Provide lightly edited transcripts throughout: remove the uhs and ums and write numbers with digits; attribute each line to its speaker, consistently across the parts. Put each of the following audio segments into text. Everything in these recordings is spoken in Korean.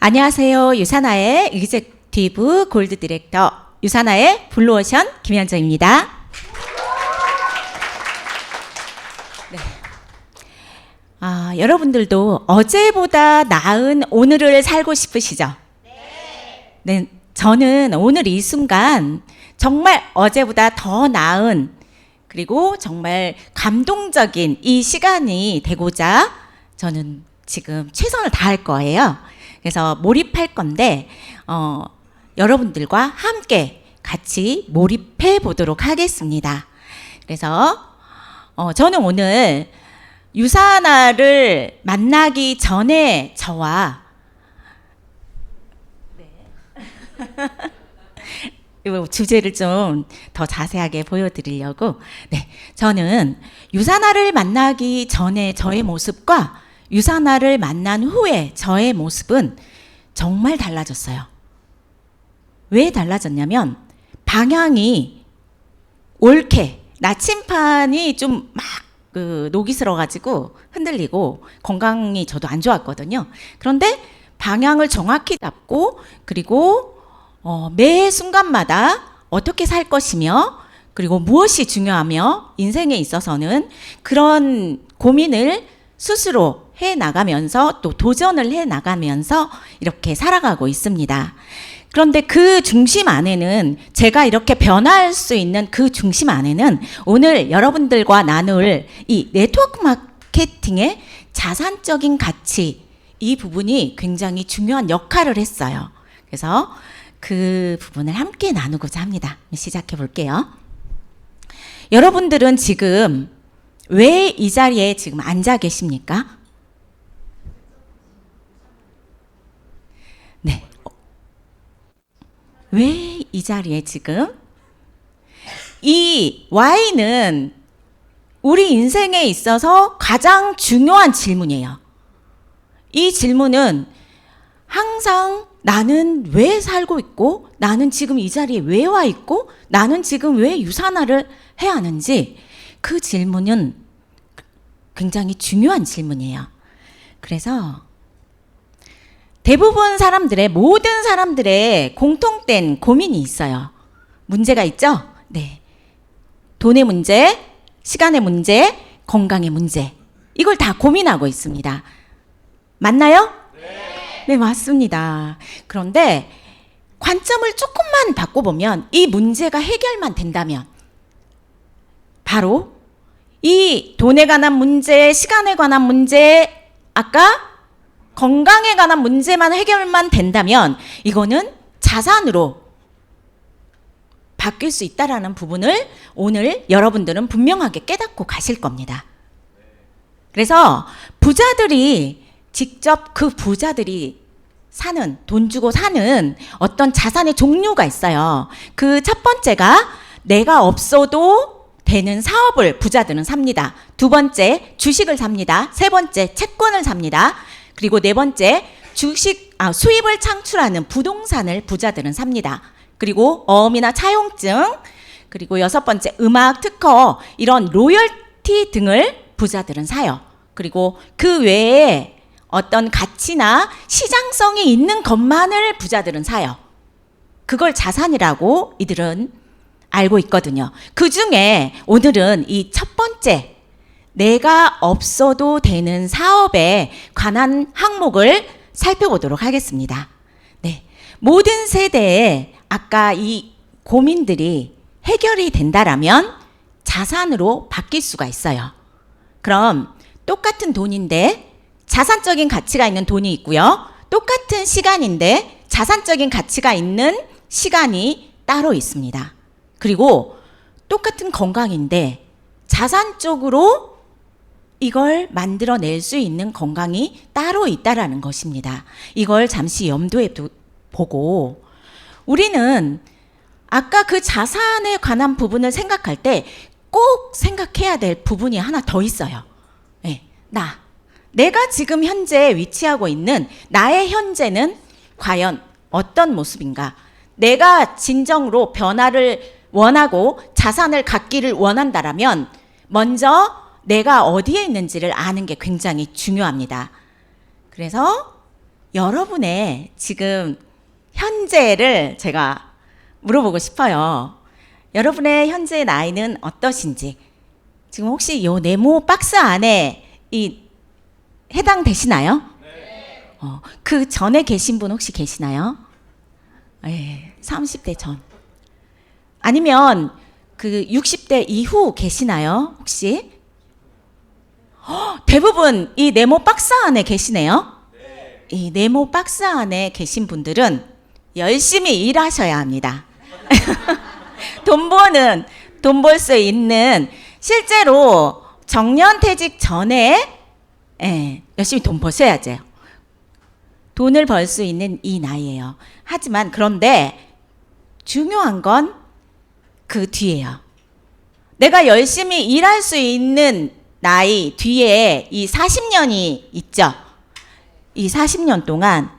Speaker 1: 안녕하세요. 유산화의 executive 골드 디렉터 유산화의 블루오션 김현정입니다. 네. 여러분들도 어제보다 나은 오늘을 살고 싶으시죠? 네. 저는 오늘 이 순간 정말 어제보다 더 나은 그리고 정말 감동적인 이 시간이 되고자 저는 지금 최선을 다할 거예요. 그래서 몰입할 건데 여러분들과 함께 같이 몰입해 보도록 하겠습니다. 그래서 저는 오늘 유산화를 만나기 전에 저와 주제를 좀 더 자세하게 보여드리려고 저는 유산화를 만나기 전에 저의 모습과 유산화를 만난 후에 저의 모습은 정말 달라졌어요. 왜 달라졌냐면 방향이 옳게 나침판이 좀 막 녹이 슬어가지고 흔들리고 건강이 저도 안 좋았거든요. 그런데 방향을 정확히 잡고 그리고 매 순간마다 어떻게 살 것이며 그리고 무엇이 중요하며 인생에 있어서는 그런 고민을 스스로 해 나가면서 또 도전을 해 나가면서 이렇게 살아가고 있습니다. 그런데 그 중심 안에는 제가 이렇게 변할 수 있는 그 중심 안에는 오늘 여러분들과 나눌 이 네트워크 마케팅의 자산적인 가치 이 부분이 굉장히 중요한 역할을 했어요. 그래서 그 부분을 함께 나누고자 합니다. 시작해 볼게요. 여러분들은 지금 왜 이 자리에 지금 앉아 계십니까? 네. 왜 이 자리에 지금? 이 Y는 우리 인생에 있어서 가장 중요한 질문이에요. 이 질문은 항상 나는 왜 살고 있고 나는 지금 이 자리에 왜 와 있고 나는 지금 왜 유산화를 해야 하는지 그 질문은 굉장히 중요한 질문이에요. 그래서 대부분 사람들의 모든 사람들의 공통된 고민이 있어요. 문제가 있죠? 네. 돈의 문제, 시간의 문제, 건강의 문제. 이걸 다 고민하고 있습니다. 맞나요? 네, 맞습니다. 그런데 관점을 조금만 바꿔보면 이 문제가 해결만 된다면 바로 이 돈에 관한 문제, 시간에 관한 문제, 아까 건강에 관한 문제만 해결만 된다면 이거는 자산으로 바뀔 수 있다라는 부분을 오늘 여러분들은 분명하게 깨닫고 가실 겁니다. 그래서 부자들이 직접 그 부자들이 사는 돈 주고 사는 어떤 자산의 종류가 있어요. 그 첫 번째가 내가 없어도 되는 사업을 부자들은 삽니다. 두 번째 주식을 삽니다. 세 번째 채권을 삽니다. 그리고 네 번째 수입을 창출하는 부동산을 부자들은 삽니다. 그리고 어음이나 차용증 그리고 여섯 번째 음악 특허 이런 로열티 등을 부자들은 사요. 그리고 그 외에 어떤 가치나 시장성이 있는 것만을 부자들은 사요. 그걸 자산이라고 이들은 알고 있거든요. 그 중에 오늘은 이 첫 번째 내가 없어도 되는 사업에 관한 항목을 살펴보도록 하겠습니다. 네, 모든 세대에 아까 이 고민들이 해결이 된다라면 자산으로 바뀔 수가 있어요. 그럼 똑같은 돈인데 자산적인 가치가 있는 돈이 있고요. 똑같은 시간인데 자산적인 가치가 있는 시간이 따로 있습니다. 그리고 똑같은 건강인데 자산적으로 이걸 만들어낼 수 있는 건강이 따로 있다라는 것입니다. 이걸 잠시 염두에 보고 우리는 아까 그 자산에 관한 부분을 생각할 때 꼭 생각해야 될 부분이 하나 더 있어요. 네, 내가 지금 현재 위치하고 있는 나의 현재는 과연 어떤 모습인가? 내가 진정으로 변화를 원하고 자산을 갖기를 원한다라면 먼저 내가 어디에 있는지를 아는 게 굉장히 중요합니다. 그래서 여러분의 지금 현재를 제가 물어보고 싶어요. 여러분의 현재 나이는 어떠신지, 지금 혹시 요 네모 박스 안에 해당되시나요? 네. 그 전에 계신 분 혹시 계시나요? 네, 30대 전. 아니면 그 60대 이후 계시나요? 혹시? 대부분 이 네모 박스 안에 계시네요. 네. 이 네모 박스 안에 계신 분들은 열심히 일하셔야 합니다. 돈 벌 수 있는, 실제로 정년퇴직 전에 열심히 돈 버셔야죠. 돈을 벌 수 있는 이 나이예요. 하지만 그런데 중요한 건 그 뒤에요. 내가 열심히 일할 수 있는 나이 뒤에 이 40년이 있죠. 이 40년 동안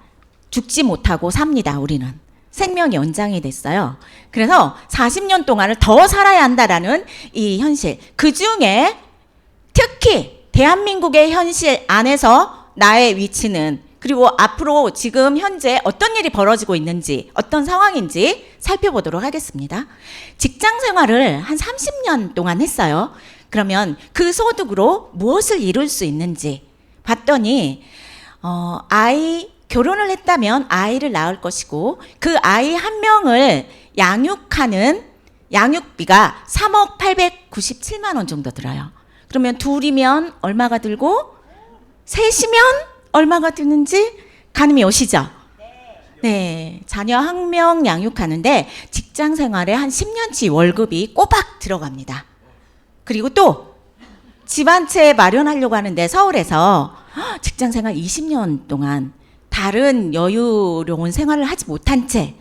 Speaker 1: 죽지 못하고 삽니다. 우리는 생명이 연장이 됐어요. 그래서 40년 동안을 더 살아야 한다라는 이 현실, 그 중에 특히 대한민국의 현실 안에서 나의 위치는, 그리고 앞으로 지금 현재 어떤 일이 벌어지고 있는지, 어떤 상황인지 살펴보도록 하겠습니다. 직장 생활을 한 30년 동안 했어요. 그러면 그 소득으로 무엇을 이룰 수 있는지 봤더니 결혼을 했다면 아이를 낳을 것이고, 그 아이 한 명을 양육하는 양육비가 3억 897만 원 정도 들어요. 그러면 둘이면 얼마가 들고, 셋이면 얼마가 드는지 가늠이 오시죠? 네, 자녀 한 명 양육하는데 직장 생활에 한 10년치 월급이 꼬박 들어갑니다. 그리고 또 집 한 채 마련하려고 하는데 서울에서 직장 생활 20년 동안 다른 여유로운 생활을 하지 못한 채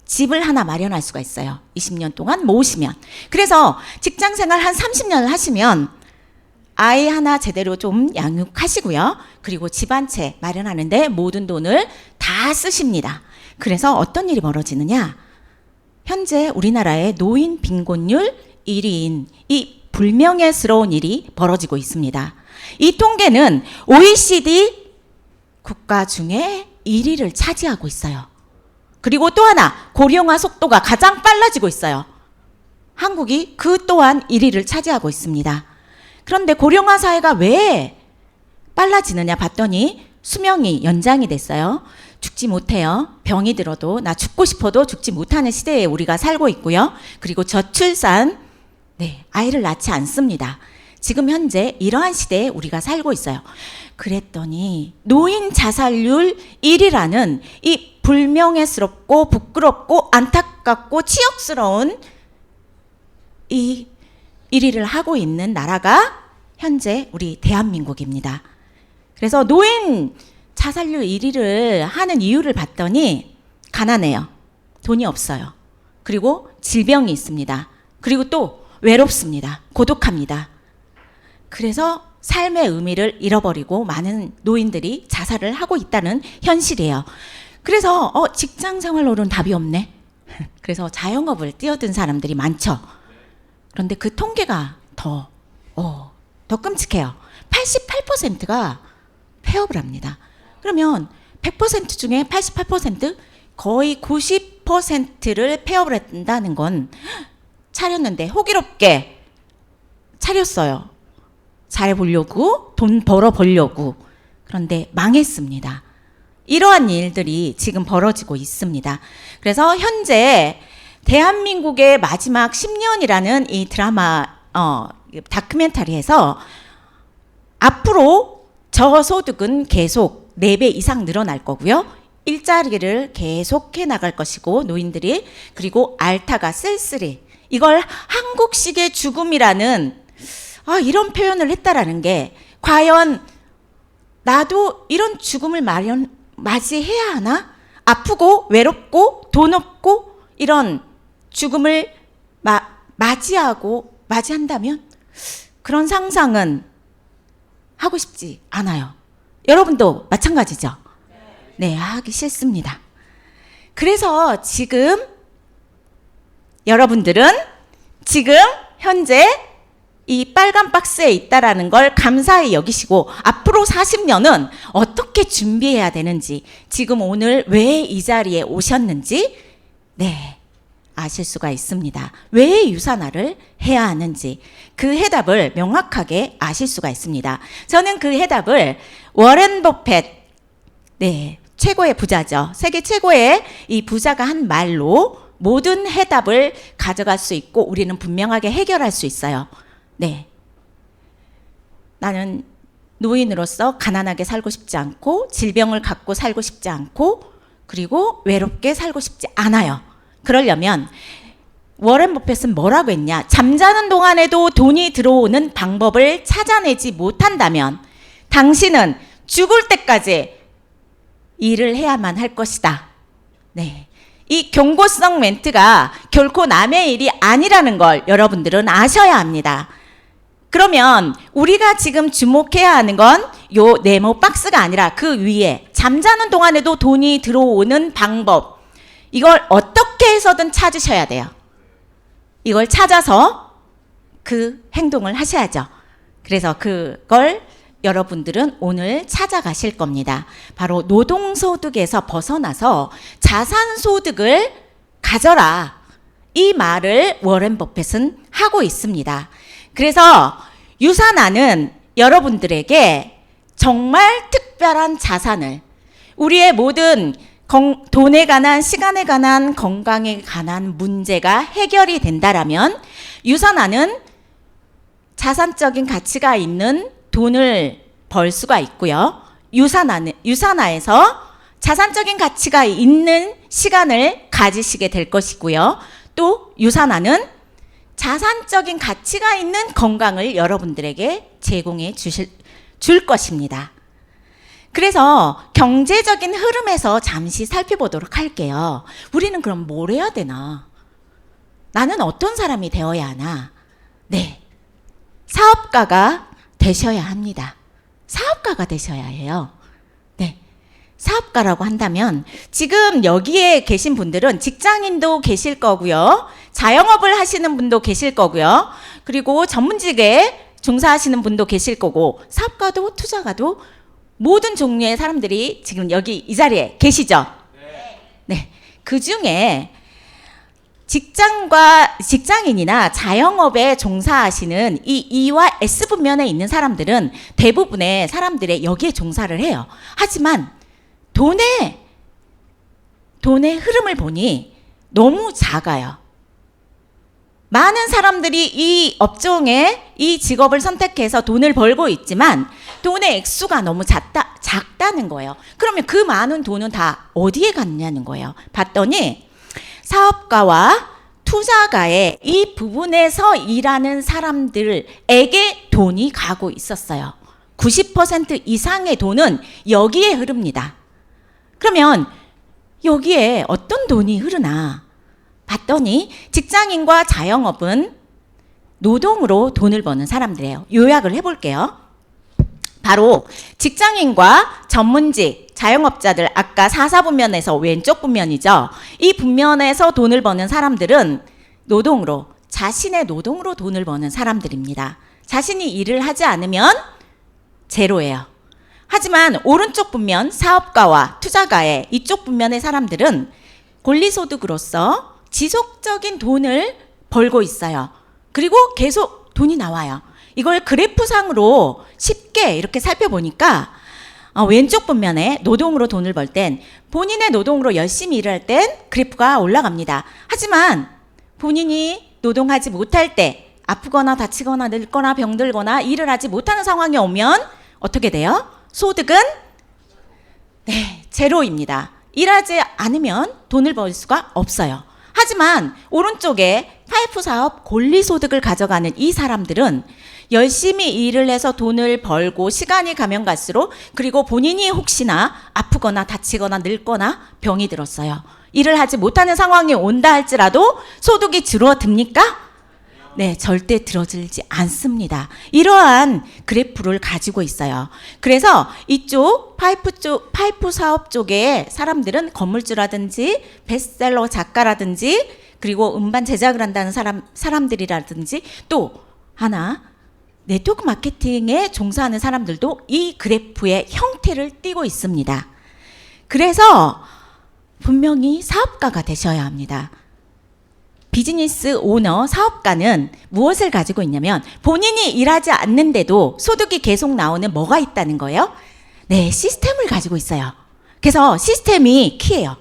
Speaker 1: 집을 하나 마련할 수가 있어요. 20년 동안 모으시면. 그래서 직장 생활 한 30년을 하시면 아이 하나 제대로 좀 양육하시고요. 그리고 집 한 채 마련하는데 모든 돈을 다 쓰십니다. 그래서 어떤 일이 벌어지느냐? 현재 우리나라의 노인 빈곤율 1위인 이 불명예스러운 일이 벌어지고 있습니다. 이 통계는 OECD 국가 중에 1위를 차지하고 있어요. 그리고 또 하나, 고령화 속도가 가장 빨라지고 있어요. 한국이 그 또한 1위를 차지하고 있습니다. 그런데 고령화 사회가 왜 빨라지느냐 봤더니 수명이 연장이 됐어요. 죽지 못해요. 병이 들어도, 나 죽고 싶어도 죽지 못하는 시대에 우리가 살고 있고요. 그리고 저출산, 아이를 낳지 않습니다. 지금 현재 이러한 시대에 우리가 살고 있어요. 그랬더니 노인 자살률 1위라는 이 불명예스럽고 부끄럽고 안타깝고 치욕스러운 이 1위를 하고 있는 나라가 현재 우리 대한민국입니다. 그래서 노인 자살률 1위를 하는 이유를 봤더니 가난해요. 돈이 없어요. 그리고 질병이 있습니다. 그리고 또 외롭습니다. 고독합니다. 그래서 삶의 의미를 잃어버리고 많은 노인들이 자살을 하고 있다는 현실이에요. 그래서 직장 생활로는 답이 없네. 그래서 자영업을 뛰어든 사람들이 많죠. 그런데 그 통계가 더 끔찍해요. 88%가 폐업을 합니다. 그러면 100% 중에 88%, 거의 90%를 폐업을 한다는 건, 차렸는데 호기롭게 차렸어요. 잘해보려고, 돈 벌어보려고. 그런데 망했습니다. 이러한 일들이 지금 벌어지고 있습니다. 그래서 현재 대한민국의 마지막 10년이라는 이 드라마 다큐멘터리에서 앞으로 저소득은 계속 4배 이상 늘어날 거고요. 일자리를 계속해 나갈 것이고, 노인들이, 그리고 앓다가 쓸쓸히, 이걸 한국식의 죽음이라는 이런 표현을 했다라는 게, 과연 나도 이런 죽음을 맞이해야 하나? 아프고 외롭고 돈 없고 이런 죽음을 맞이한다면 그런 상상은 하고 싶지 않아요. 여러분도 마찬가지죠? 네, 하기 싫습니다. 그래서 지금 여러분들은 지금 현재 이 빨간 박스에 있다라는 걸 감사히 여기시고 앞으로 40년은 어떻게 준비해야 되는지, 지금 오늘 왜 이 자리에 오셨는지 네, 아실 수가 있습니다. 왜 유산화를 해야 하는지 그 해답을 명확하게 아실 수가 있습니다. 저는 그 해답을 워렌 버핏, 네, 최고의 부자죠. 세계 최고의 이 부자가 한 말로 모든 해답을 가져갈 수 있고 우리는 분명하게 해결할 수 있어요. 네, 나는 노인으로서 가난하게 살고 싶지 않고 질병을 갖고 살고 싶지 않고 그리고 외롭게 살고 싶지 않아요. 그러려면 워렌 버핏은 뭐라고 했냐? 잠자는 동안에도 돈이 들어오는 방법을 찾아내지 못한다면 당신은 죽을 때까지 일을 해야만 할 것이다. 네, 이 경고성 멘트가 결코 남의 일이 아니라는 걸 여러분들은 아셔야 합니다. 그러면 우리가 지금 주목해야 하는 건 요 네모 박스가 아니라 그 위에 잠자는 동안에도 돈이 들어오는 방법, 이걸 어떻게 해서든 찾으셔야 돼요. 이걸 찾아서 그 행동을 하셔야죠. 그래서 그걸 여러분들은 오늘 찾아가실 겁니다. 바로 노동소득에서 벗어나서 자산소득을 가져라. 이 말을 워렌 버핏은 하고 있습니다. 그래서 유산화는 여러분들에게 정말 특별한 자산을, 우리의 모든 돈에 관한, 시간에 관한, 건강에 관한 문제가 해결이 된다라면 유산화는 자산적인 가치가 있는 돈을 벌 수가 있고요. 유산화에서 자산적인 가치가 있는 시간을 가지시게 될 것이고요. 또 유산화는 자산적인 가치가 있는 건강을 여러분들에게 제공해 줄 것입니다. 그래서 경제적인 흐름에서 잠시 살펴보도록 할게요. 우리는 그럼 뭘 해야 되나? 나는 어떤 사람이 되어야 하나? 네, 사업가가 되셔야 합니다. 사업가가 되셔야 해요. 네, 사업가라고 한다면 지금 여기에 계신 분들은 직장인도 계실 거고요. 자영업을 하시는 분도 계실 거고요. 그리고 전문직에 종사하시는 분도 계실 거고, 사업가도 투자가도 모든 종류의 사람들이 지금 여기 이 자리에 계시죠? 네. 그 중에 직장인이나 자영업에 종사하시는 이 E와 S 분면에 있는 사람들은 대부분의 사람들의 여기에 종사를 해요. 하지만 돈의 흐름을 보니 너무 작아요. 많은 사람들이 이 업종에 이 직업을 선택해서 돈을 벌고 있지만 돈의 액수가 너무 작다는 거예요. 그러면 그 많은 돈은 다 어디에 갔냐는 거예요. 봤더니 사업가와 투자가의 이 부분에서 일하는 사람들에게 돈이 가고 있었어요. 90% 이상의 돈은 여기에 흐릅니다. 그러면 여기에 어떤 돈이 흐르나 봤더니 직장인과 자영업은 노동으로 돈을 버는 사람들이에요. 요약을 해볼게요. 바로 직장인과 전문직, 자영업자들, 아까 4사분면에서 왼쪽 분면이죠. 이 분면에서 돈을 버는 사람들은 노동으로, 자신의 노동으로 돈을 버는 사람들입니다. 자신이 일을 하지 않으면 제로예요. 하지만 오른쪽 분면, 사업가와 투자가의 이쪽 분면의 사람들은 권리소득으로서 지속적인 돈을 벌고 있어요. 그리고 계속 돈이 나와요. 이걸 그래프상으로 쉽게 이렇게 살펴보니까 왼쪽 분면에 노동으로 돈을 벌 땐, 본인의 노동으로 열심히 일할 땐 그래프가 올라갑니다. 하지만 본인이 노동하지 못할 때, 아프거나 다치거나 늙거나 병들거나 일을 하지 못하는 상황이 오면 어떻게 돼요? 소득은 네, 제로입니다. 일하지 않으면 돈을 벌 수가 없어요. 하지만 오른쪽에 파이프 사업 권리소득을 가져가는 이 사람들은 열심히 일을 해서 돈을 벌고 시간이 가면 갈수록, 그리고 본인이 혹시나 아프거나 다치거나 늙거나 병이 들었어요. 일을 하지 못하는 상황이 온다 할지라도 소득이 줄어듭니까? 네, 절대 들어들지 않습니다. 이러한 그래프를 가지고 있어요. 그래서 이쪽 파이프 사업 쪽에 사람들은 건물주라든지 베스트셀러 작가라든지 그리고 음반 제작을 한다는 사람들이라든지 또 하나 네트워크 마케팅에 종사하는 사람들도 이 그래프의 형태를 띠고 있습니다. 그래서 분명히 사업가가 되셔야 합니다. 비즈니스 오너, 사업가는 무엇을 가지고 있냐면 본인이 일하지 않는데도 소득이 계속 나오는 뭐가 있다는 거예요? 네, 시스템을 가지고 있어요. 그래서 시스템이 키예요.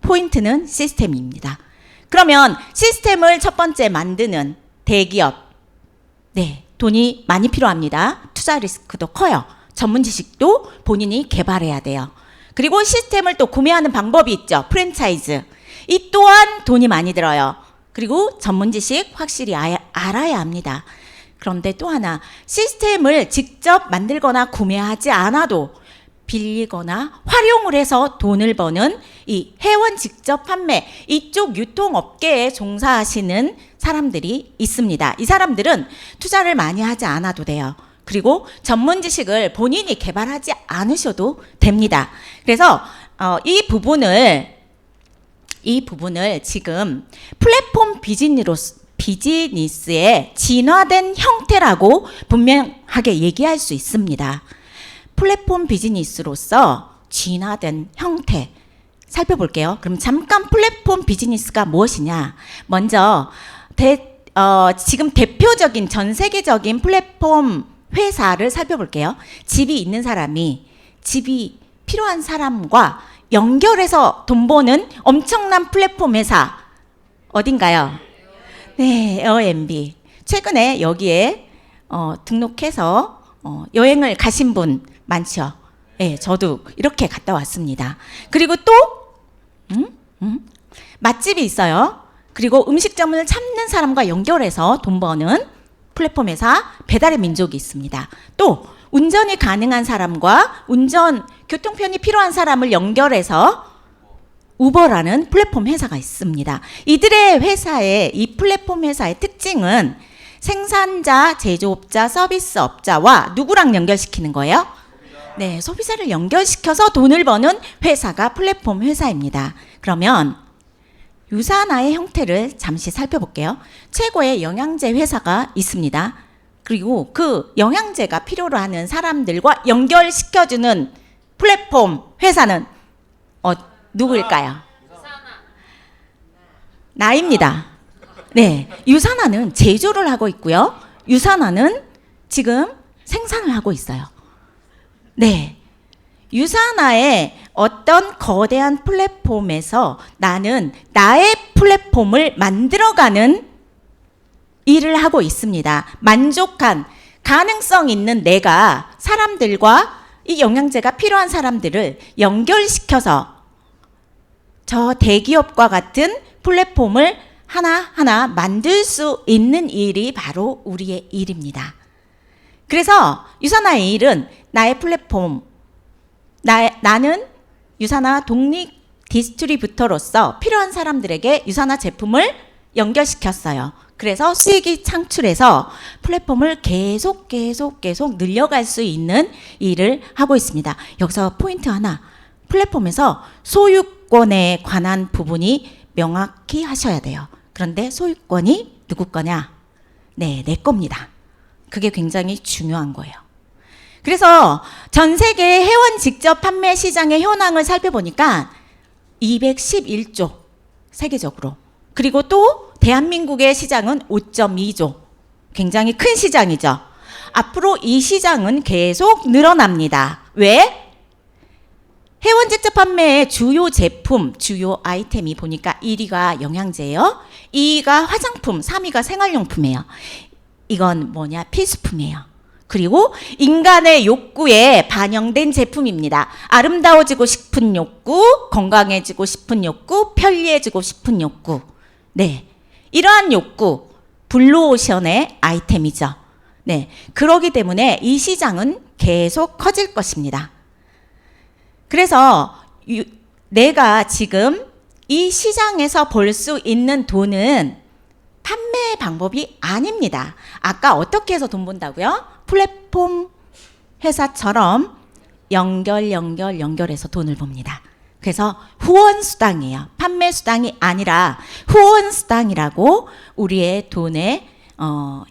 Speaker 1: 포인트는 시스템입니다. 그러면 시스템을 첫 번째 만드는 대기업, 네, 돈이 많이 필요합니다. 투자 리스크도 커요. 전문 지식도 본인이 개발해야 돼요. 그리고 시스템을 또 구매하는 방법이 있죠. 프랜차이즈. 이 또한 돈이 많이 들어요. 그리고 전문 지식 확실히 알아야 합니다. 그런데 또 하나, 시스템을 직접 만들거나 구매하지 않아도 빌리거나 활용을 해서 돈을 버는 이 회원 직접 판매, 이쪽 유통업계에 종사하시는 사람들이 있습니다. 이 사람들은 투자를 많이 하지 않아도 돼요. 그리고 전문 지식을 본인이 개발하지 않으셔도 됩니다. 그래서 이 부분을 지금 플랫폼 비즈니스의 진화된 형태라고 분명하게 얘기할 수 있습니다. 플랫폼 비즈니스로서 진화된 형태 살펴볼게요. 그럼 잠깐 플랫폼 비즈니스가 무엇이냐? 먼저 지금 대표적인 전 세계적인 플랫폼 회사를 살펴볼게요. 집이 있는 사람이 집이 필요한 사람과 연결해서 돈 버는 엄청난 플랫폼 회사 어딘가요? 네, 에어비앤비. 최근에 여기에 등록해서 여행을 가신 분 많죠. 네, 저도 이렇게 갔다 왔습니다. 그리고 또 맛집이 있어요. 그리고 음식점을 찾는 사람과 연결해서 돈 버는 플랫폼 회사 배달의 민족이 있습니다. 또 운전이 가능한 사람과 교통편이 필요한 사람을 연결해서 우버라는 플랫폼 회사가 있습니다. 이들의 이 플랫폼 회사의 특징은 생산자, 제조업자, 서비스업자와 누구랑 연결시키는 거예요? 네, 소비자를 연결시켜서 돈을 버는 회사가 플랫폼 회사입니다. 그러면 유사나의 형태를 잠시 살펴볼게요. 최고의 영양제 회사가 있습니다. 그리고 그 영양제가 필요로 하는 사람들과 연결시켜주는 플랫폼 회사는 누구일까요? 나입니다. 네, 유산화는 제조를 하고 있고요. 유산화는 지금 생산을 하고 있어요. 네, 유산화의 어떤 거대한 플랫폼에서 나는 나의 플랫폼을 만들어가는 일을 하고 있습니다. 만족한 가능성 있는 내가 사람들과 이 영양제가 필요한 사람들을 연결시켜서 저 대기업과 같은 플랫폼을 하나하나 만들 수 있는 일이 바로 우리의 일입니다. 그래서 유산화의 일은 나의 플랫폼, 나는 유산화 독립 디스트리뷰터로서 필요한 사람들에게 유산화 제품을 연결시켰어요. 그래서 수익이 창출해서 플랫폼을 계속 늘려갈 수 있는 일을 하고 있습니다. 여기서 포인트 하나, 플랫폼에서 소유권에 관한 부분이 명확히 하셔야 돼요. 그런데 소유권이 누구 거냐? 네, 내 겁니다. 그게 굉장히 중요한 거예요. 그래서 전 세계 회원 직접 판매 시장의 현황을 살펴보니까 211조 세계적으로, 그리고 또 대한민국의 시장은 5.2조, 굉장히 큰 시장이죠. 앞으로 이 시장은 계속 늘어납니다. 왜? 회원 직접 판매의 주요 제품, 주요 아이템이 보니까 1위가 영양제예요. 2위가 화장품, 3위가 생활용품이에요. 이건 뭐냐? 필수품이에요. 그리고 인간의 욕구에 반영된 제품입니다. 아름다워지고 싶은 욕구, 건강해지고 싶은 욕구, 편리해지고 싶은 욕구. 네, 이러한 욕구, 블루오션의 아이템이죠. 네, 그러기 때문에 이 시장은 계속 커질 것입니다. 그래서 내가 지금 이 시장에서 벌 수 있는 돈은 판매 방법이 아닙니다. 아까 어떻게 해서 돈 번다고요? 플랫폼 회사처럼 연결해서 돈을 봅니다. 그래서 후원 수당이에요. 판매 수당이 아니라 후원 수당이라고 우리의 돈의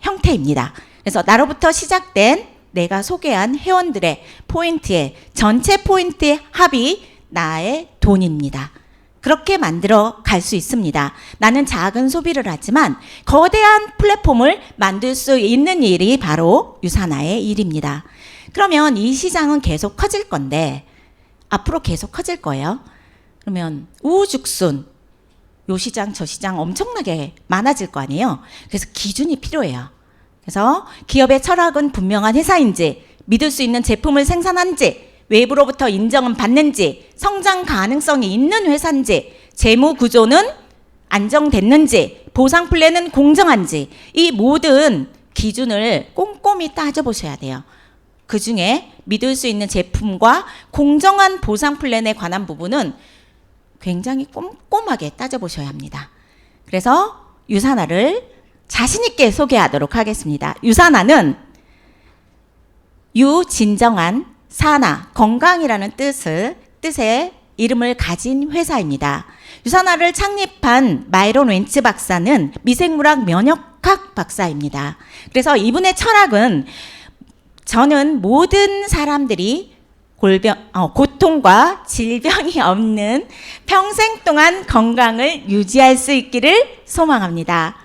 Speaker 1: 형태입니다. 그래서 나로부터 시작된 내가 소개한 회원들의 포인트의 전체 포인트의 합이 나의 돈입니다. 그렇게 만들어 갈 수 있습니다. 나는 작은 소비를 하지만 거대한 플랫폼을 만들 수 있는 일이 바로 유사나의 일입니다. 그러면 이 시장은 계속 커질 건데 앞으로 계속 커질 거예요. 그러면 우후죽순 요 시장 저 시장 엄청나게 많아질 거 아니에요. 그래서 기준이 필요해요. 그래서 기업의 철학은 분명한 회사인지, 믿을 수 있는 제품을 생산한지, 외부로부터 인정은 받는지, 성장 가능성이 있는 회사인지, 재무 구조는 안정됐는지, 보상 플랜은 공정한지, 이 모든 기준을 꼼꼼히 따져보셔야 돼요. 그 중에 믿을 수 있는 제품과 공정한 보상 플랜에 관한 부분은 굉장히 꼼꼼하게 따져보셔야 합니다. 그래서 유사나를 자신 있게 소개하도록 하겠습니다. 유사나는 유진정한 사나, 건강이라는 뜻의 이름을 가진 회사입니다. 유사나를 창립한 마이론 웬츠 박사는 미생물학 면역학 박사입니다. 그래서 이분의 철학은 저는 모든 사람들이 고통과 질병이 없는 평생 동안 건강을 유지할 수 있기를 소망합니다.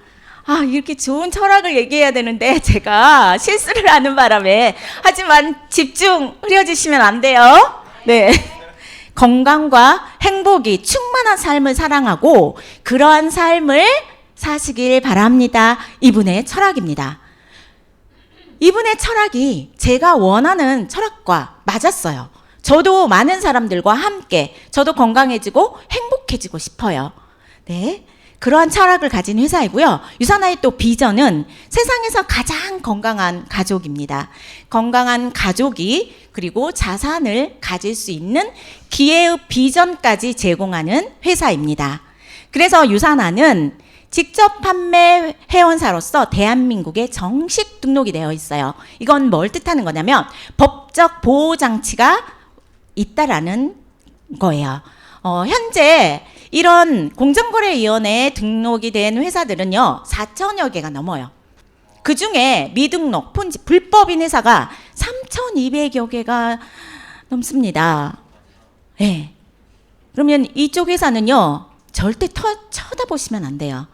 Speaker 1: 이렇게 좋은 철학을 얘기해야 되는데 제가 실수를 하는 바람에, 하지만 집중 흐려주시면 안 돼요. 네. 건강과 행복이 충만한 삶을 사랑하고 그러한 삶을 사시길 바랍니다. 이분의 철학입니다. 이분의 철학이 제가 원하는 철학과 맞았어요. 저도 많은 사람들과 함께 저도 건강해지고 행복해지고 싶어요. 네. 그러한 철학을 가진 회사이고요. 유사나의 또 비전은 세상에서 가장 건강한 가족입니다. 건강한 가족이 그리고 자산을 가질 수 있는 기회의 비전까지 제공하는 회사입니다. 그래서 유사나는 직접 판매 회원사로서 대한민국에 정식 등록이 되어 있어요. 이건 뭘 뜻하는 거냐면 법적 보호장치가 있다라는 거예요. 현재 이런 공정거래위원회에 등록이 된 회사들은요 4천여 개가 넘어요. 그 중에 미등록, 폰지, 불법인 회사가 3,200여 개가 넘습니다. 네. 그러면 이쪽 회사는요 절대 쳐다보시면 안 돼요.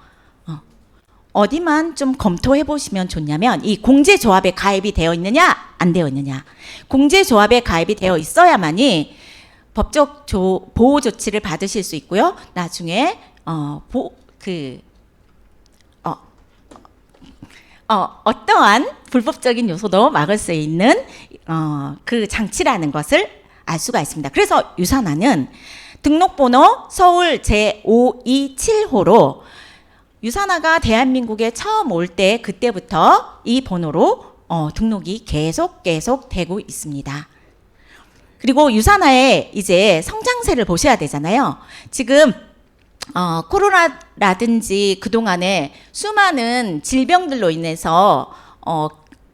Speaker 1: 어디만 좀 검토해 보시면 좋냐면 이 공제조합에 가입이 되어 있느냐 안 되어 있느냐. 공제조합에 가입이 되어 있어야만이 법적 보호 조치를 받으실 수 있고요. 나중에 어떠한 불법적인 요소도 막을 수 있는 그 장치라는 것을 알 수가 있습니다. 그래서 유사나는 등록번호 서울 제527호로 유사나가 대한민국에 처음 올 때 그때부터 이 번호로 등록이 계속 되고 있습니다. 그리고 유사나의 이제 성장세를 보셔야 되잖아요. 지금 코로나라든지 그동안에 수많은 질병들로 인해서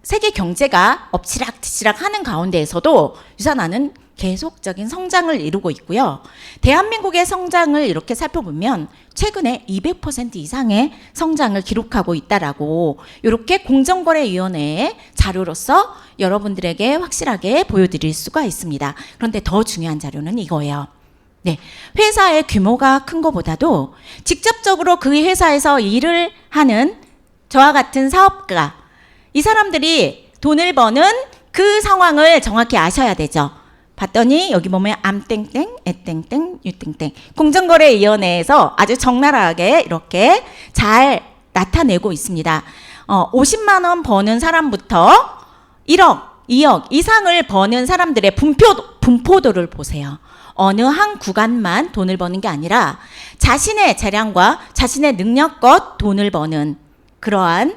Speaker 1: 세계 경제가 엎치락뒤치락 하는 가운데에서도 유사나는 계속적인 성장을 이루고 있고요. 대한민국의 성장을 이렇게 살펴보면 최근에 200% 이상의 성장을 기록하고 있다라고 이렇게 공정거래위원회의 자료로서 여러분들에게 확실하게 보여드릴 수가 있습니다. 그런데 더 중요한 자료는 이거예요. 네, 회사의 규모가 큰 것보다도 직접적으로 그 회사에서 일을 하는 저와 같은 사업가, 이 사람들이 돈을 버는 그 상황을 정확히 아셔야 되죠. 봤더니 여기 보면 암땡땡, 애땡땡, 유땡땡 공정거래위원회에서 아주 적나라하게 이렇게 잘 나타내고 있습니다. 50만 원 버는 사람부터 1억, 2억 이상을 버는 사람들의 분포도를 보세요. 어느 한 구간만 돈을 버는 게 아니라 자신의 재량과 자신의 능력껏 돈을 버는 그러한,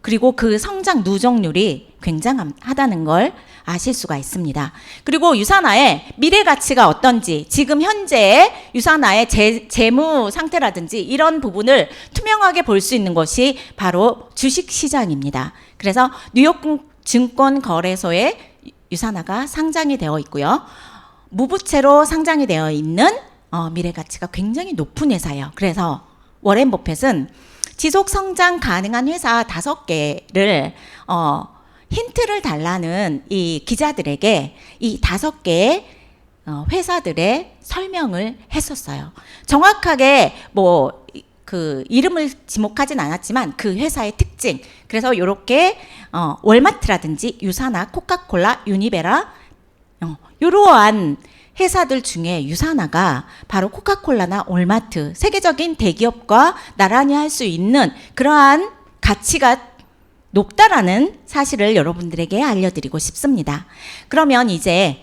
Speaker 1: 그리고 그 성장 누적률이 굉장하다는 걸 아실 수가 있습니다. 그리고 유사나의 미래 가치가 어떤지, 지금 현재 유사나의 재무 상태라든지 이런 부분을 투명하게 볼 수 있는 것이 바로 주식 시장입니다. 그래서 뉴욕 증권거래소에 유사나가 상장이 되어 있고요. 무부채로 상장이 되어 있는 미래 가치가 굉장히 높은 회사예요. 그래서 워렌 버핏은 지속 성장 가능한 회사 5개를 힌트를 달라는 이 기자들에게 이 5개의 회사들의 설명을 했었어요. 정확하게 뭐 그 이름을 지목하진 않았지만 그 회사의 특징. 그래서 이렇게 월마트라든지 유사나, 코카콜라, 유니베라 이러한 회사들 중에 유사나가 바로 코카콜라나 월마트, 세계적인 대기업과 나란히 할 수 있는 그러한 가치가 높다라는 사실을 여러분들에게 알려드리고 싶습니다. 그러면 이제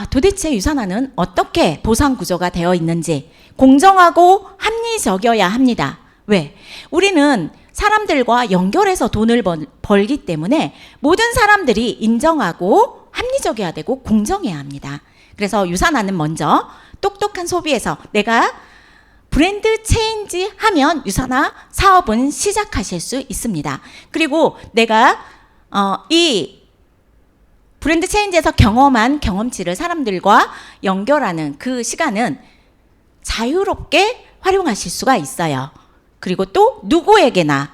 Speaker 1: 도대체 유산화는 어떻게 보상 구조가 되어 있는지 공정하고 합리적이어야 합니다. 왜? 우리는 사람들과 연결해서 돈을 벌기 때문에 모든 사람들이 인정하고 합리적이어야 되고 공정해야 합니다. 그래서 유산화는 먼저 똑똑한 소비에서 내가 브랜드 체인지 하면 유산화 사업은 시작하실 수 있습니다. 그리고 내가 이 브랜드 체인지에서 경험한 경험치를 사람들과 연결하는 그 시간은 자유롭게 활용하실 수가 있어요. 그리고 또 누구에게나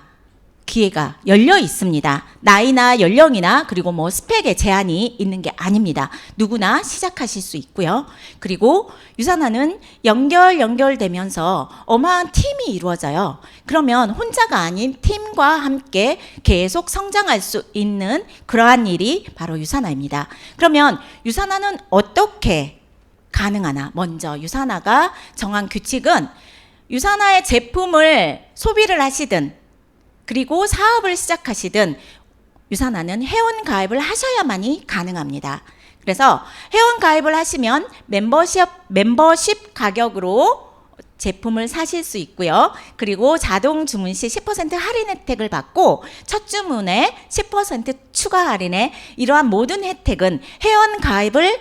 Speaker 1: 기회가 열려 있습니다. 나이나 연령이나 그리고 뭐 스펙에 제한이 있는 게 아닙니다. 누구나 시작하실 수 있고요. 그리고 유산화는 연결되면서 어마한 팀이 이루어져요. 그러면 혼자가 아닌 팀과 함께 계속 성장할 수 있는 그러한 일이 바로 유산화입니다. 그러면 유산화는 어떻게 가능하나? 먼저 유산화가 정한 규칙은 유산화의 제품을 소비를 하시든 그리고 사업을 시작하시든 유산화는 회원 가입을 하셔야만이 가능합니다. 그래서 회원 가입을 하시면 멤버십 가격으로 제품을 사실 수 있고요. 그리고 자동 주문 시 10% 할인 혜택을 받고 첫 주문에 10% 추가 할인에 이러한 모든 혜택은 회원 가입을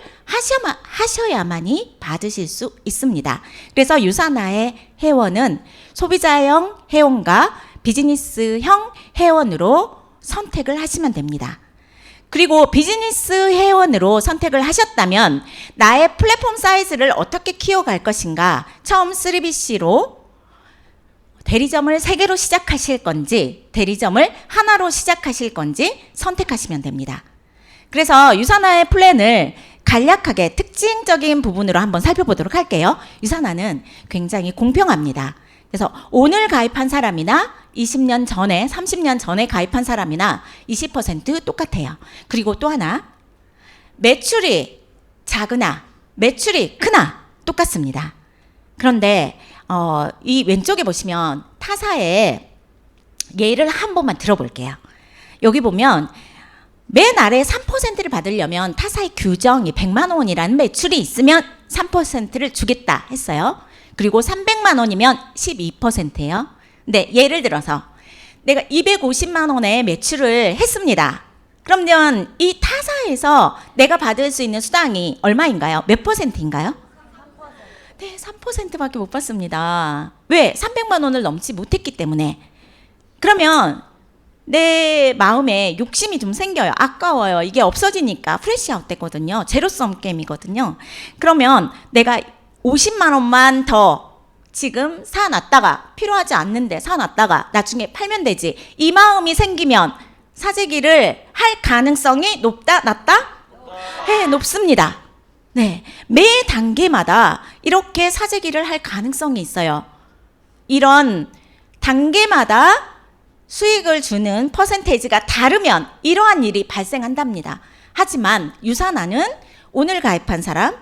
Speaker 1: 하셔야만이 받으실 수 있습니다. 그래서 유산화의 회원은 소비자형 회원과 비즈니스형 회원으로 선택을 하시면 됩니다. 그리고 비즈니스 회원으로 선택을 하셨다면 나의 플랫폼 사이즈를 어떻게 키워갈 것인가? 처음 3BC로 대리점을 3개로 시작하실 건지 대리점을 하나로 시작하실 건지 선택하시면 됩니다. 그래서 유산화의 플랜을 간략하게 특징적인 부분으로 한번 살펴보도록 할게요. 유산화는 굉장히 공평합니다. 그래서 오늘 가입한 사람이나 20년 전에 30년 전에 가입한 사람이나 20% 똑같아요. 그리고 또 하나 매출이 작으나 매출이 크나 똑같습니다. 그런데 이 왼쪽에 보시면 타사의 예를 한 번만 들어볼게요. 여기 보면 맨 아래 3%를 받으려면 타사의 규정이 100만 원이라는 매출이 있으면 3%를 주겠다 했어요. 그리고 300만 원이면 12%예요. 근데 예를 들어서 내가 250만 원의 매출을 했습니다. 그러면 이 타사에서 내가 받을 수 있는 수당이 얼마인가요? 몇 퍼센트인가요? 3%. 네, 3%밖에 못 받습니다. 왜? 300만 원을 넘지 못했기 때문에. 그러면 내 마음에 욕심이 좀 생겨요. 아까워요. 이게 없어지니까 프레시아웃 되거든요. 제로섬 게임이거든요. 그러면 내가 50만 원만 더 지금 사놨다가 필요하지 않는데 사놨다가 나중에 팔면 되지. 이 마음이 생기면 사재기를 할 가능성이 높다? 낮다? 네, 높습니다. 네, 매 단계마다 이렇게 사재기를 할 가능성이 있어요. 이런 단계마다 수익을 주는 퍼센테이지가 다르면 이러한 일이 발생한답니다. 하지만 유산화는 오늘 가입한 사람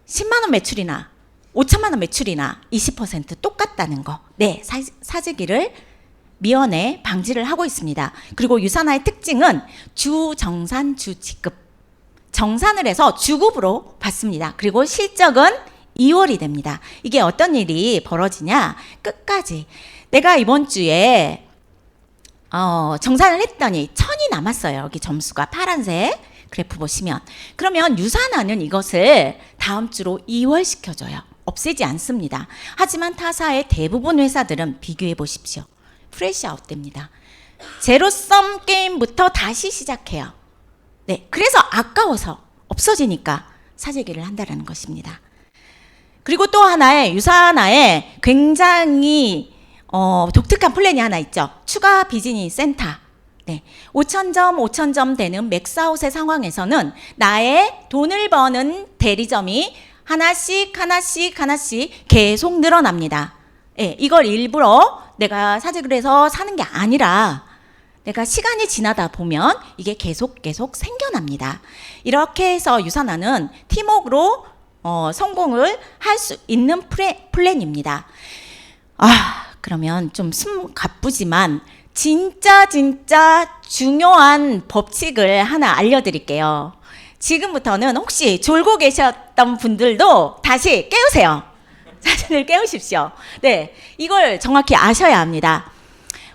Speaker 1: 10만 원 매출이나 5천만 원 매출이나 20% 똑같다는 거. 네, 사재기를 미연에 방지를 하고 있습니다. 그리고 유산화의 특징은 주정산 주지급. 정산을 해서 주급으로 받습니다. 그리고 실적은 2월이 됩니다. 이게 어떤 일이 벌어지냐? 끝까지 내가 이번 주에 정산을 했더니 1000이 남았어요. 여기 점수가 파란색 그래프 보시면. 그러면 유산화는 이것을 다음 주로 2월 시켜줘요. 없애지 않습니다. 하지만 타사의 대부분 회사들은 비교해 보십시오. 프레시아웃 됩니다. 제로섬 게임부터 다시 시작해요. 네, 그래서 아까워서 없어지니까 사재기를 한다는 것입니다. 그리고 또 하나의 유산화의 굉장히 독특한 플랜이 하나 있죠. 추가 비즈니스 센터. 네. 5,000점, 5,000점 되는 맥스아웃의 상황에서는 나의 돈을 버는 대리점이 하나씩 계속 늘어납니다. 네, 이걸 일부러 내가 사직을 해서 사는 게 아니라 내가 시간이 지나다 보면 이게 계속 생겨납니다. 이렇게 해서 유산화는 팀워크로 성공을 할 수 있는 플랜입니다. 그러면 좀 숨 가쁘지만 진짜 중요한 법칙을 하나 알려드릴게요. 지금부터는 혹시 졸고 계셨던 분들도 다시 깨우세요. 자신을 깨우십시오. 네, 이걸 정확히 아셔야 합니다.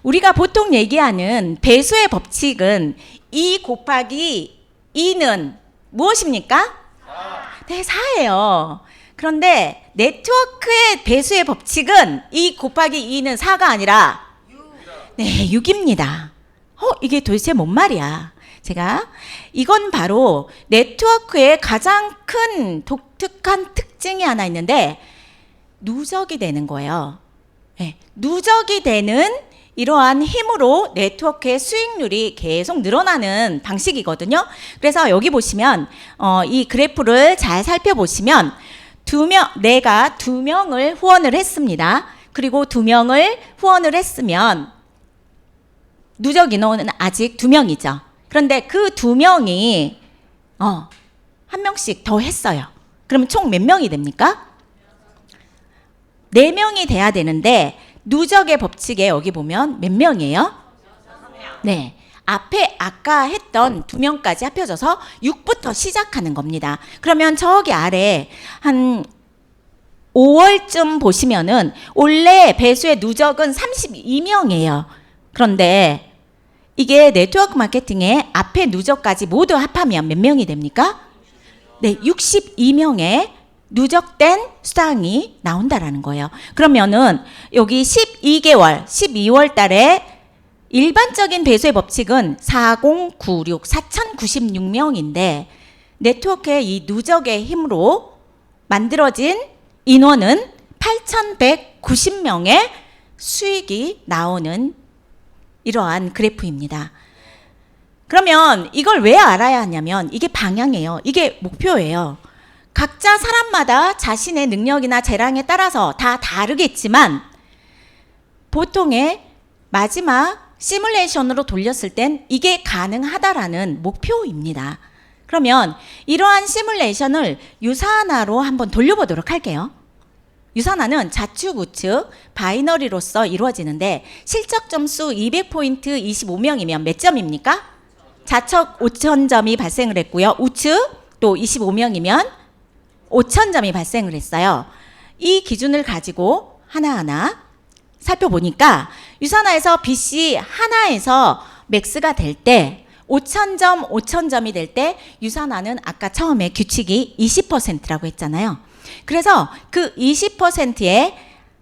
Speaker 1: 우리가 보통 얘기하는 배수의 법칙은 2 곱하기 2는 무엇입니까? 4. 네, 4예요. 그런데 네트워크의 배수의 법칙은 2 곱하기 2는 4가 아니라 6. 네, 6입니다. 이게 도대체 뭔 말이야? 이건 바로 네트워크의 가장 큰 독특한 특징이 하나 있는데 누적이 되는 거예요. 네, 누적이 되는 이러한 힘으로 네트워크의 수익률이 계속 늘어나는 방식이거든요. 그래서 여기 보시면 이 그래프를 잘 살펴보시면 내가 2명을 후원을 했습니다. 그리고 2명을 후원을 했으면 누적 인원은 아직 2명이죠. 그런데 그 2명이 한 명씩 더 했어요. 그러면 총 몇 명이 됩니까? 4명이 돼야 되는데 누적의 법칙에 여기 보면 몇 명이에요? 네. 앞에 아까 했던 2명까지 합쳐져서 6부터 시작하는 겁니다. 그러면 저기 아래 한 5월쯤 보시면은 원래 배수의 누적은 32명이에요. 그런데 이게 네트워크 마케팅의 앞에 누적까지 모두 합하면 몇 명이 됩니까? 네, 62명의 누적된 수당이 나온다라는 거예요. 그러면은 여기 12월 달에 일반적인 배수의 법칙은 4096, 4096명인데 네트워크의 이 누적의 힘으로 만들어진 인원은 8190명의 수익이 나오는 이러한 그래프입니다. 그러면 이걸 왜 알아야 하냐면 이게 방향이에요. 이게 목표예요. 각자 사람마다 자신의 능력이나 재량에 따라서 다 다르겠지만 보통의 마지막 시뮬레이션으로 돌렸을 땐 이게 가능하다라는 목표입니다. 그러면 이러한 시뮬레이션을 유산화로 한번 돌려보도록 할게요. 유산화는 좌측 우측 바이너리로서 이루어지는데 실적 점수 200포인트 25명이면 몇 점입니까? 좌측 5,000점이 발생을 했고요. 우측 또 25명이면 5,000점이 발생을 했어요. 이 기준을 가지고 하나하나 살펴보니까 유산화에서 BC 하나에서 맥스가 될 때 5,000점이 될 때 유산화는 아까 처음에 규칙이 20%라고 했잖아요. 그래서 그 20%의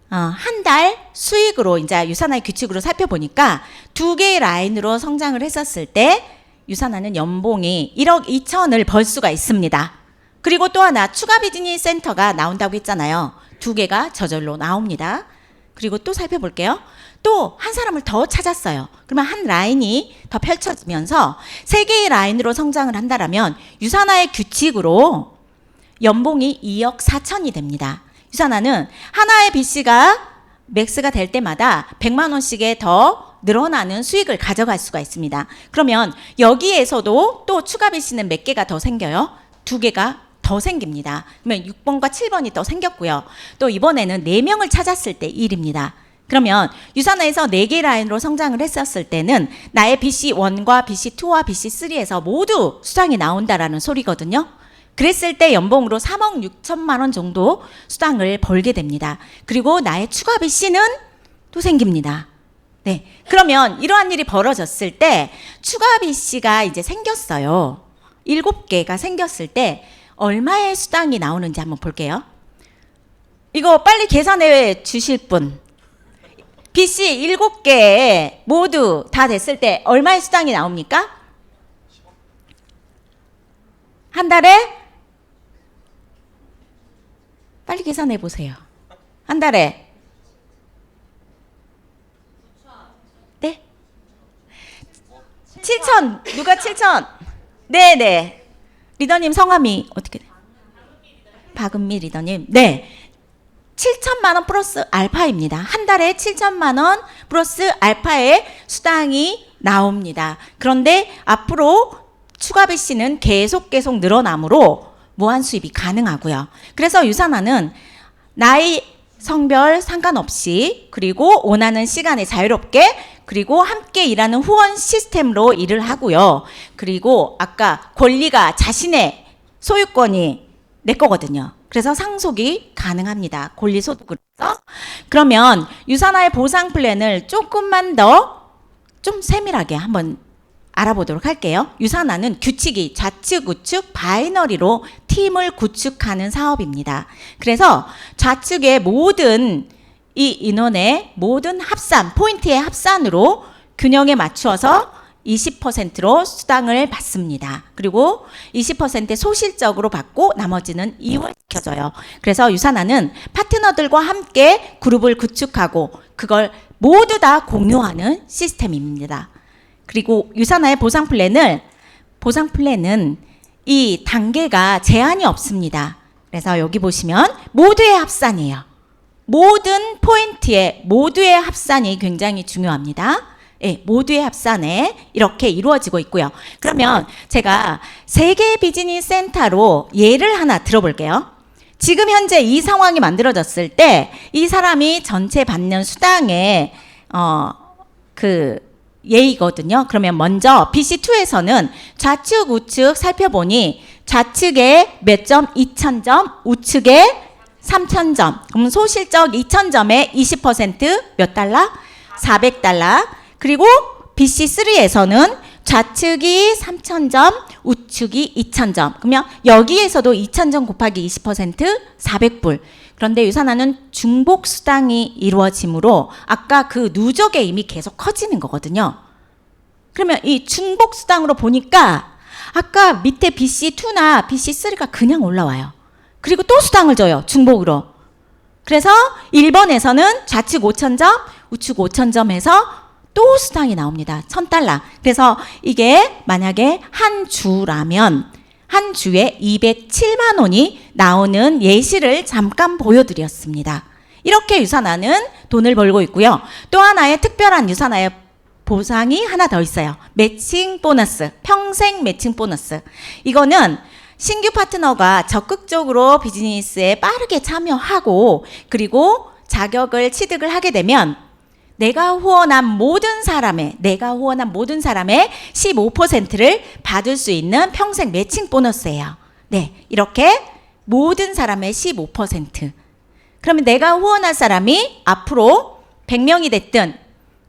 Speaker 1: 한 달 수익으로 이제 유산화의 규칙으로 살펴보니까 2개의 라인으로 성장을 했었을 때 유산화는 연봉이 1억 2천을 벌 수가 있습니다. 그리고 또 하나 추가 비즈니스 센터가 나온다고 했잖아요. 2개가 저절로 나옵니다. 그리고 또 살펴볼게요. 또 한 사람을 더 찾았어요. 그러면 한 라인이 더 펼쳐지면서 3개의 라인으로 성장을 한다라면 유산화의 규칙으로 연봉이 2억 4천이 됩니다. 유산화는 하나의 BC가 맥스가 될 때마다 100만 원씩의 더 늘어나는 수익을 가져갈 수가 있습니다. 그러면 여기에서도 또 추가 BC는 몇 개가 더 생겨요? 2개가 더 생깁니다. 그러면 6번과 7번이 더 생겼고요. 또 이번에는 4명을 찾았을 때 일입니다. 그러면 유산화에서 4개 라인으로 성장을 했었을 때는 나의 BC1과 BC2와 BC3에서 모두 수당이 나온다라는 소리거든요. 그랬을 때 연봉으로 3억 6천만 원 정도 수당을 벌게 됩니다. 그리고 나의 추가 BC는 또 생깁니다. 네. 그러면 이러한 일이 벌어졌을 때 추가 BC가 이제 생겼어요. 7개가 생겼을 때 얼마의 수당이 나오는지 한번 볼게요. 이거 빨리 계산해 주실 분. BC 7개 모두 다 됐을 때 얼마의 수당이 나옵니까? 한 달에? 빨리 계산해 보세요. 한 달에 7천 누가 7천? 네네. 리더님 성함이 어떻게 돼요? 박은미 리더님. 네. 7천만 원 플러스 알파입니다. 한 달에 7천만 원 플러스 알파의 수당이 나옵니다. 그런데 앞으로 추가 배시는 계속 늘어나므로 무한 수입이 가능하고요. 그래서 유산화는 나이, 성별 상관없이 그리고 원하는 시간에 자유롭게 그리고 함께 일하는 후원 시스템으로 일을 하고요. 그리고 아까 권리가 자신의 소유권이 내 거거든요. 그래서 상속이 가능합니다. 권리소득으로서. 그러면 유산화의 보상 플랜을 조금만 더 좀 세밀하게 한번 알아보도록 할게요. 유산화는 규칙이 좌측, 우측, 바이너리로 팀을 구축하는 사업입니다. 그래서 좌측의 모든 이 인원의 모든 합산, 포인트의 합산으로 균형에 맞추어서 20%로 수당을 받습니다. 그리고 20% 소실적으로 받고 나머지는 이월시켜줘요. 그래서 유산화는 파트너들과 함께 그룹을 구축하고 그걸 모두 다 공유하는 시스템입니다. 그리고 유산화의 보상 플랜은 이 단계가 제한이 없습니다. 그래서 여기 보시면 모두의 합산이에요. 모든 포인트의 모두의 합산이 굉장히 중요합니다. 예, 모두의 합산에 이렇게 이루어지고 있고요. 그러면 제가 세계 비즈니스 센터로 예를 하나 들어볼게요. 지금 현재 이 상황이 만들어졌을 때 이 사람이 전체 받는 수당의 그 예이거든요. 그러면 먼저 BC2에서는 좌측, 우측 살펴보니 좌측에 몇 점? 2,000점, 우측에 3,000점. 그럼 소실적 2,000점에 20% 몇 달러? 400달러. 그리고 BC3에서는 좌측이 3,000점, 우측이 2,000점. 그러면 여기에서도 2,000점 곱하기 20% 400불. 그런데 유산화는 중복 수당이 이루어지므로 아까 그 누적의 힘이 계속 커지는 거거든요. 그러면 이 중복 수당으로 보니까 아까 밑에 BC2나 BC3가 그냥 올라와요. 그리고 또 수당을 줘요. 중복으로. 그래서 1번에서는 좌측 5,000점, 우측 5,000점 해서 또 수당이 나옵니다. 1,000달러. 그래서 이게 만약에 한 주라면 한 주에 207만 원이 나오는 예시를 잠깐 보여드렸습니다. 이렇게 유산화는 돈을 벌고 있고요. 또 하나의 특별한 유산화의 보상이 하나 더 있어요. 매칭 보너스, 평생 매칭 보너스. 이거는 신규 파트너가 적극적으로 비즈니스에 빠르게 참여하고 그리고 자격을 취득을 하게 되면 내가 후원한 모든 사람의 15%를 받을 수 있는 평생 매칭 보너스예요. 네, 이렇게 모든 사람의 15%. 그러면 내가 후원할 사람이 앞으로 100명이 됐든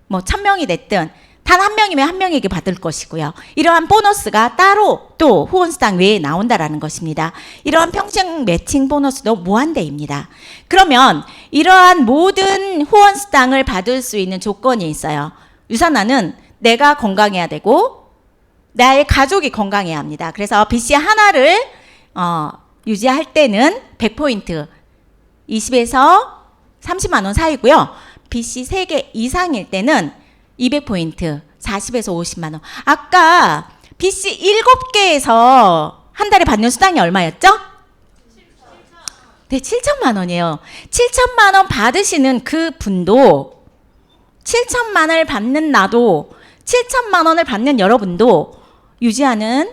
Speaker 1: 뭐 1000명이 됐든 단 한 명이면 한 명에게 받을 것이고요. 이러한 보너스가 따로 또 후원수당 외에 나온다라는 것입니다. 이러한 평생 매칭 보너스도 무한대입니다. 그러면 이러한 모든 후원수당을 받을 수 있는 조건이 있어요. 유산화는 내가 건강해야 되고 나의 가족이 건강해야 합니다. 그래서 BC 하나를 유지할 때는 100포인트 20에서 30만 원 사이고요. BC 3개 이상일 때는 200포인트 40에서 50만 원. 아까 BC 7개에서 한 달에 받는 수당이 얼마였죠? 네, 7천만 원이에요. 7천만 원 받으시는 그 분도 7천만 원을 받는 나도 7천만 원을 받는 여러분도 유지하는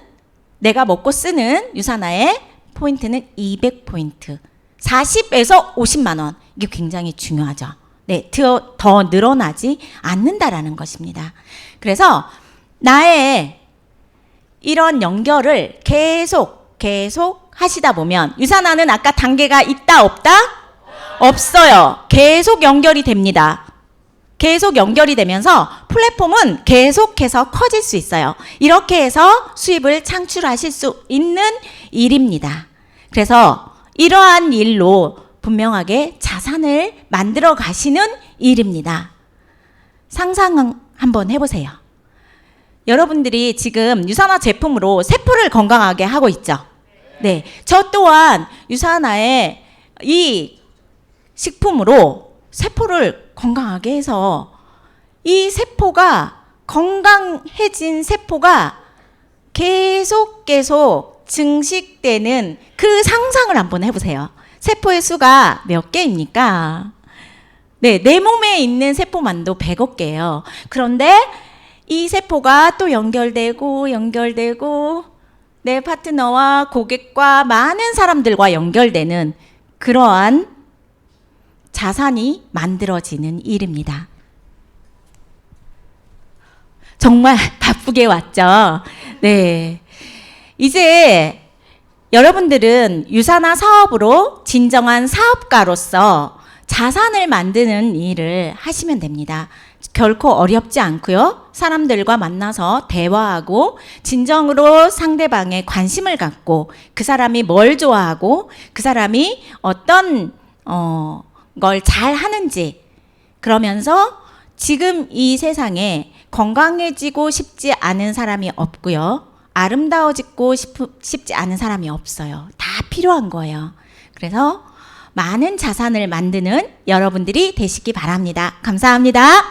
Speaker 1: 내가 먹고 쓰는 유산화의 포인트는 200포인트 40에서 50만 원. 이게 굉장히 중요하죠. 네, 더 늘어나지 않는다라는 것입니다. 그래서 나의 이런 연결을 계속 하시다 보면 유산화는 아까 단계가 있다 없다? 없어요. 계속 연결이 됩니다. 계속 연결이 되면서 플랫폼은 계속해서 커질 수 있어요. 이렇게 해서 수입을 창출하실 수 있는 일입니다. 그래서 이러한 일로 분명하게 자산을 만들어 가시는 일입니다. 상상 한번 해보세요. 여러분들이 지금 유산화 제품으로 세포를 건강하게 하고 있죠? 네. 저 또한 유산화의 이 식품으로 세포를 건강하게 해서 이 세포가 건강해진 세포가 계속 증식되는 그 상상을 한번 해보세요. 세포의 수가 몇 개입니까? 네, 내 몸에 있는 세포만도 100억 개예요. 그런데 이 세포가 또 연결되고 내 파트너와 고객과 많은 사람들과 연결되는 그러한 자산이 만들어지는 일입니다. 정말 바쁘게 왔죠. 네. 이제 여러분들은 유산화 사업으로 진정한 사업가로서 자산을 만드는 일을 하시면 됩니다. 결코 어렵지 않고요. 사람들과 만나서 대화하고 진정으로 상대방에 관심을 갖고 그 사람이 뭘 좋아하고 그 사람이 어떤 걸 잘 하는지 그러면서 지금 이 세상에 건강해지고 싶지 않은 사람이 없고요. 아름다워지고 싶지 않은 사람이 없어요. 다 필요한 거예요. 그래서 많은 자산을 만드는 여러분들이 되시기 바랍니다. 감사합니다.